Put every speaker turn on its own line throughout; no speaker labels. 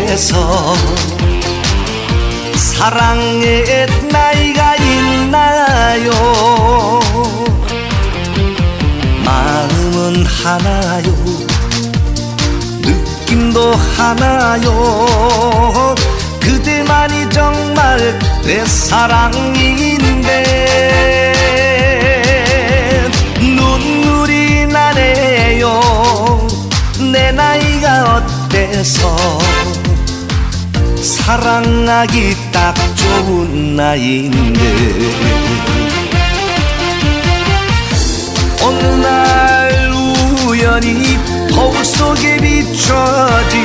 어때서 사랑의 나이가 있나요? 마음은 하나요, 느낌도 하나요. 그대만이 정말 내 사랑인데 눈물이 나네요. 내 나이가 어때서 사랑하기 딱 좋은 나이인데 어느 날 우연히 거울 속에 비춰진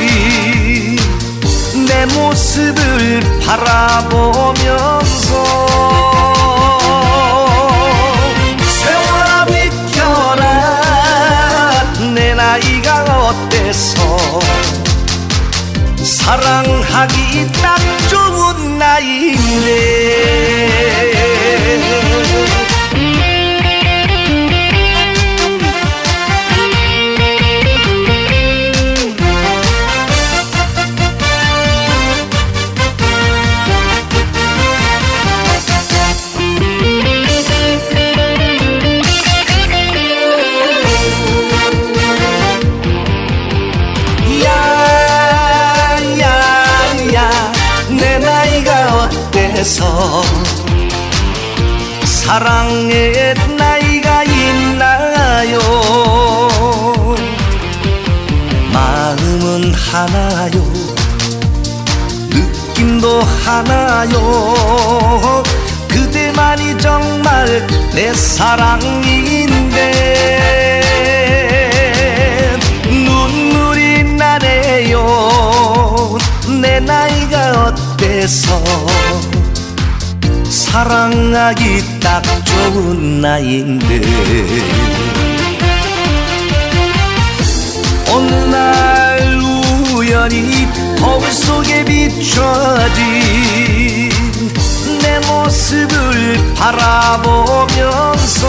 내 모습을 바라보면서 세월아 비켜라, 내 나이가 어때서 사랑하기 딱 좋은 나이인데 사랑의 나이가 있나요? 마음은 하나요, 느낌도 하나요. 그대만이 정말 내 사랑인데 눈물이 나네요. 내 나이가 어때서 사랑하기 딱 좋은 나이인데 어느 날 우연히 거울 속에 비춰진 내 모습을 바라보면서